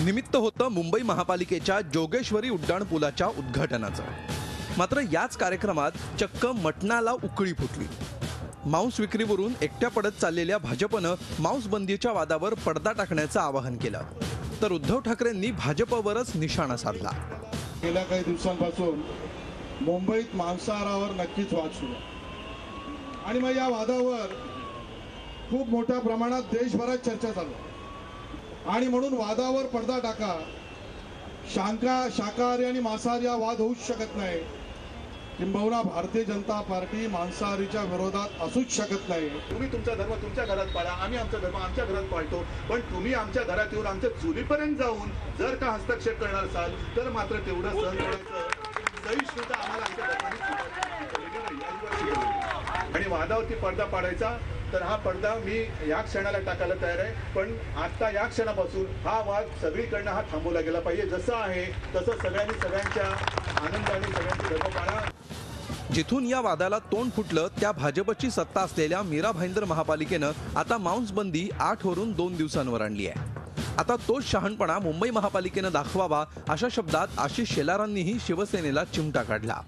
निमित्त होतं मुंबई महापालिकेच्या जोगेश्वरी उड्डाणपुलाच्या उद्घाटनाचं। मात्र याच कार्यक्रमात चक्क मटणाला उकळी फुटली। मांस विक्रीवरून एकट्या पडत चाललेल्या भाजपनं मांस बंदीच्या वादावर पडदा टाकण्याचं आवाहन केलं, तर उद्धव ठाकरेंनी भाजपवरच निशाणा साधला। गेल्या काही दिवसांपासून मुंबईत मांसाहारावर नक्कीच वाद सुरू आहे आणि मग या वादावर खूप मोठ्या प्रमाणात देशभरात चर्चा चालू आहे आणि म्हणून वादावर पडदा टाका। शाकाहारी आणि मांसाहारी हा वाद होऊच शकत नाही, किंबहुना भारतीय जनता पार्टी मांसाहारीच्या विरोधात असूच शकत नाही। तुम्ही तुमचा धर्म तुमच्या घरात पाळा, आम्ही आमचा धर्म आमच्या घरात पाळतो, पण तुम्ही आमच्या घरात येऊन आमच्या चुलीपर्यंत जाऊन जर का हस्तक्षेप करणार असाल तर मात्र तेवढं सहन करायचं सहिष्णुता आम्हाला आमच्या धर्माने आणि वादावरती पडदा पाडायचा तर हा पडदा मी या क्षणाला टाकायला तयार आहे, पण आता या क्षणापासून हा वाद सगळीकडनं हा थांबवला गेला पाहिजे। जसं आहे तसं सगळ्यांनी सगळ्यांच्या आनंदाने सगळ्यांची धर्म पाळा। जिथून या वादाला तोंड फुटलं त्या भाजपची सत्ता असलेल्या मीरा भाईंदर महापालिकेनं आता मांस बंदी 8 वरून 2 दिवसांवर आणली आहे। आता तोच शहाणपणा मुंबई महापालिकेनं दाखवावा अशा शब्दात आशिष शेलारांनीही शिवसेनेला चिमटा काढला।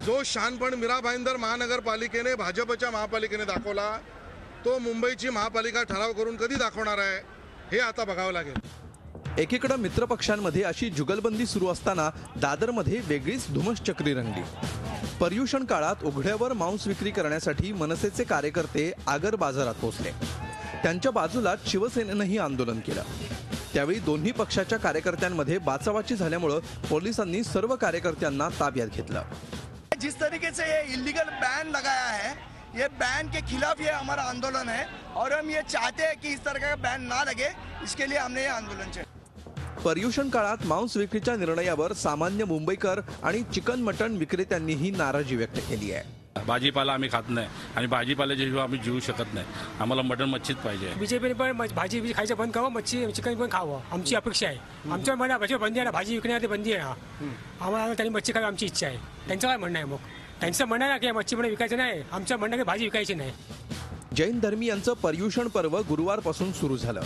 जो शहाणपण मीरा भाईंदर महानगरपालिकेने भाजपच्या महापालिकेने दाखवला तो मुंबईची महापालिका ठराव करून कधी दाखवणार आहे हे आता बघावं लागेल। एकीकडे मित्रपक्षांमध्ये अशी जुगलबंदी सुरू असताना दादरमध्ये वेगळीच धुमश्चक्री रंगली। पर्युषण काळात उघड्यावर मांस विक्री करण्यासाठी मनसेचे कार्यकर्ते आगर बाजारात पोहोचले। त्यांच्या बाजूलाच शिवसेनेनंही आंदोलन केलं। त्यावेळी दोन्ही पक्षाच्या कार्यकर्त्यांमध्ये बाचाबाची झाल्यामुळे पोलिसांनी सर्व कार्यकर्त्यांना ताब्यात घेतलं। जिस तरीके से ये इलीगल बैन लगाया है, ये बैन के खिलाफ ये हमारा आंदोलन है और हम ये चाहते हैं कि इस तरह का बैन ना लगे, इसके लिए हमने ये आंदोलन किया। पर्युषण काळात मांस विक्रीच्या निर्णयावर सामान्य मुंबईकर आणि चिकन मटण विक्रेत्यांनीही नाराजी व्यक्त केली आहे। भाजीपाला आम्ही खात नाही आणि भाजीपाल्याशिवाय आम्ही जीवू शकत नाही, आम्हाला मटण मच्छीच पाहिजे। बीजेपीने पण भाजी खायचं बंद करावं, मच्छी चिकन पण खावं आमची अपेक्षा आहे। आमच्या मनात बंदी आहे, भाजी विकण्यासाठी बंदी आहे, आम्हाला त्यांनी मच्छी खावी आमची इच्छा आहे। त्यांचं काय म्हणणं आहे? मग त्यांचं म्हणणं आहे की मच्छी पण विकायचं नाही, आमचं म्हणणं की भाजी विकायची नाही। जैन धर्मीयांचं पर्युषण पर्व गुरुवारपासून सुरू झालं,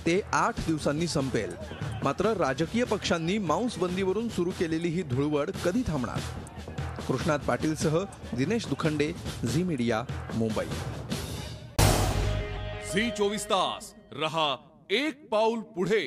ते 8 दिवसांनी संपेल। मात्र राजकीय पक्षांनी मांस बंदीवरून सुरू केलेली ही धुळवड कधी थांबणार? कृष्णात पाटीलसह दिनेश दुखंडे, झी मीडिया, मुंबई। झी 24 तास रहा एक पाऊल पुढे।